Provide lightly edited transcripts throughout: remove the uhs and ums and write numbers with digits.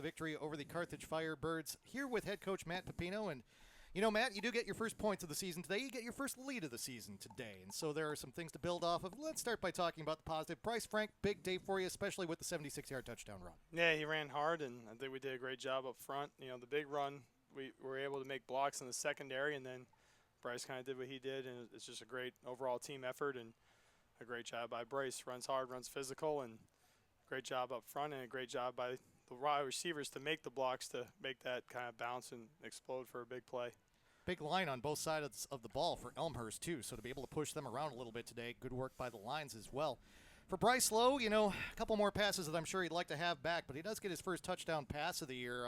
the victory over the Carthage Firebirds. Here with head coach Matt Popino. And, you know, Matt, you do get your first points of the season today. You get your first lead of the season today. And so there are some things to build off of. Let's start by talking about the positive. Bryce Frank, big day for you, especially with the 76-yard touchdown run. Yeah, he ran hard, and I think we did a great job up front. You know, the big run, we were able to make blocks in the secondary, and then Bryce kind of did what he did, and it's just a great overall team effort and a great job by Bryce. Runs hard, runs physical, and great job up front, and a great job by the wide receivers to make the blocks to make that kind of bounce and explode for a big play. Big line on both sides of the ball for Elmhurst, too, so to be able to push them around a little bit today, good work by the lines as well. For Bryce Lowe, you know, a couple more passes that I'm sure he'd like to have back, but he does get his first touchdown pass of the year.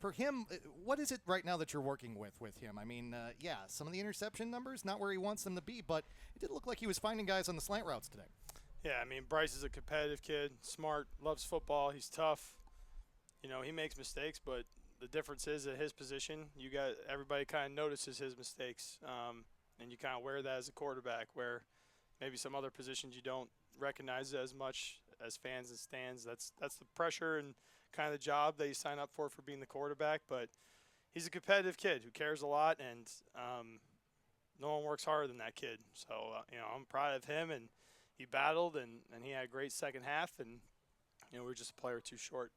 For him, what is it right now that you're working with him? I mean, yeah, some of the interception numbers, not where he wants them to be, but it did look like he was finding guys on the slant routes today. Yeah, I mean, Bryce is a competitive kid, smart, loves football, he's tough. You know, he makes mistakes, but the difference is at his position, everybody kind of notices his mistakes, and you kind of wear that as a quarterback, where maybe some other positions you don't recognize it as much as fans and stands. That's the pressure and kind of the job that you sign up for being the quarterback. But he's a competitive kid who cares a lot, and no one works harder than that kid. So you know, I'm proud of him, and he battled, and he had a great second half, and you know, we were just a player too short.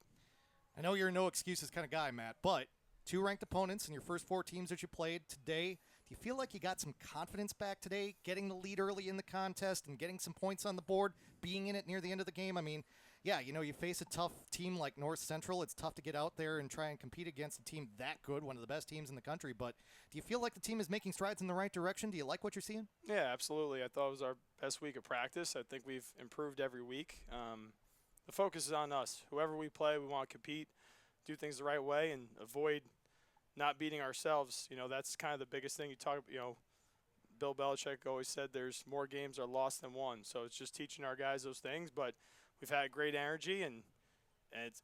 I know you're a no excuses kind of guy, Matt, but 2 ranked opponents in your first 4 teams that you played today. Do you feel like you got some confidence back today, getting the lead early in the contest and getting some points on the board, being in it near the end of the game? I mean, yeah, you know, you face a tough team like North Central. It's tough to get out there and try and compete against a team that good, one of the best teams in the country. But do you feel like the team is making strides in the right direction? Do you like what you're seeing? Yeah, absolutely. I thought it was our best week of practice. I think we've improved every week. The focus is on us. Whoever we play, we want to compete, do things the right way, and avoid not beating ourselves. You know, that's kind of the biggest thing. You talk, you know, Bill Belichick always said there's more games are lost than won. So it's just teaching our guys those things. But we've had great energy, and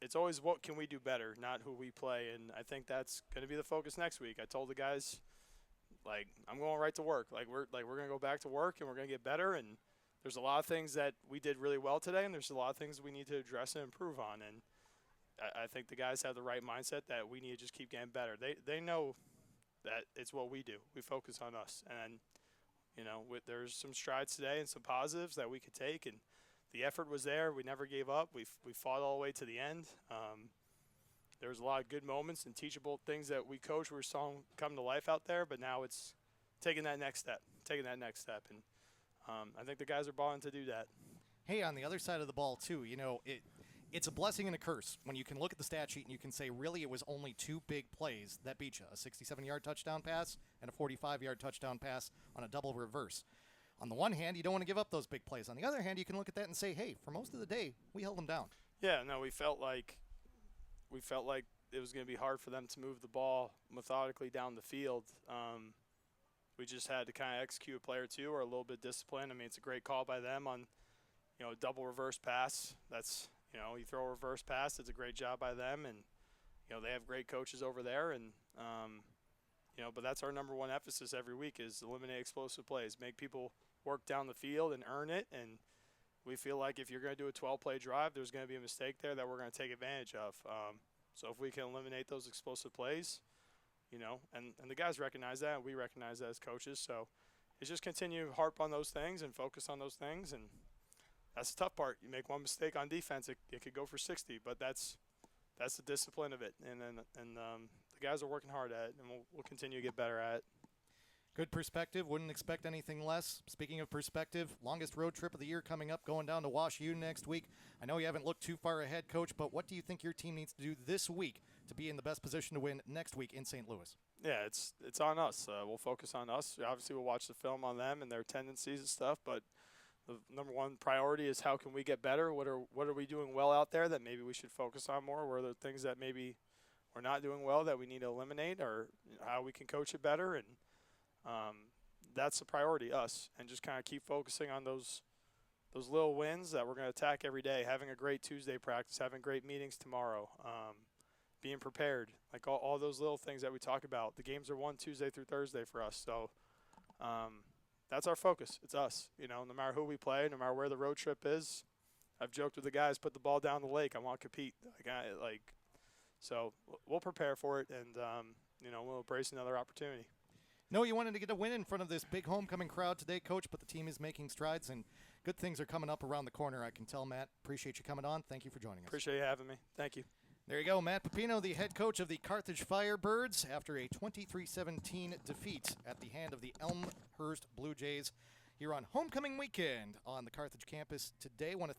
it's always what can we do better, not who we play. And I think that's going to be the focus next week. I told the guys, like, I'm going right to work. We're going to go back to work, and we're going to get better. And there's a lot of things that we did really well today, and there's a lot of things we need to address and improve on. And I think the guys have the right mindset that we need to just keep getting better. They know that it's what we do. We focus on us. And, you know, there's some strides today and some positives that we could take. And the effort was there. We never gave up. We fought all the way to the end. There was a lot of good moments and teachable things that we coached. We saw come to life out there. But now it's taking that next step. And I think the guys are balling to do that. Hey, on the other side of the ball, too, you know, it's a blessing and a curse when you can look at the stat sheet and you can say, really, it was only 2 big plays that beat you, a 67-yard touchdown pass and a 45-yard touchdown pass on a double reverse. On the one hand, you don't want to give up those big plays. On the other hand, you can look at that and say, hey, for most of the day, we held them down. Yeah, no, we felt like it was going to be hard for them to move the ball methodically down the field. We just had to kind of execute a play or two or a little bit disciplined. I mean, it's a great call by them on, you know, a double reverse pass. That's, you know, you throw a reverse pass, it's a great job by them. And, you know, they have great coaches over there. And, you know, but that's our number one emphasis every week is eliminate explosive plays, make people work down the field and earn it. And we feel like if you're going to do a 12-play drive, there's going to be a mistake there that we're going to take advantage of. So if we can eliminate those explosive plays, you know, and the guys recognize that, and we recognize that as coaches. So it's just continue to harp on those things and focus on those things. And that's the tough part. You make one mistake on defense, it could go for 60, but that's the discipline of it. And the guys are working hard at it, and we'll continue to get better at it. Good perspective. Wouldn't expect anything less. Speaking of perspective, longest road trip of the year coming up, going down to Wash U next week. I know you haven't looked too far ahead, Coach, but what do you think your team needs to do this week to be in the best position to win next week in St. Louis? Yeah, it's on us. We'll focus on us. Obviously, we'll watch the film on them and their tendencies and stuff, but the number one priority is how can we get better? What are we doing well out there that maybe we should focus on more? What are the things that maybe we're not doing well that we need to eliminate, or how we can coach it better? And that's the priority, us, and just kind of keep focusing on those little wins that we're going to attack every day, having a great Tuesday practice, having great meetings tomorrow, being prepared, like all those little things that we talk about. The games are won Tuesday through Thursday for us, so that's our focus. It's us, you know, no matter who we play, no matter where the road trip is. I've joked with the guys, put the ball down the lake. I want to compete. So we'll prepare for it, and we'll embrace another opportunity. No, you wanted to get a win in front of this big homecoming crowd today, Coach, but the team is making strides, and good things are coming up around the corner, I can tell, Matt. Appreciate you coming on. Thank you for joining us. Appreciate you having me. Thank you. There you go, Matt Popino, the head coach of the Carthage Firebirds, after a 23-17 defeat at the hand of the Elmhurst Blue Jays here on homecoming weekend on the Carthage campus today. Want to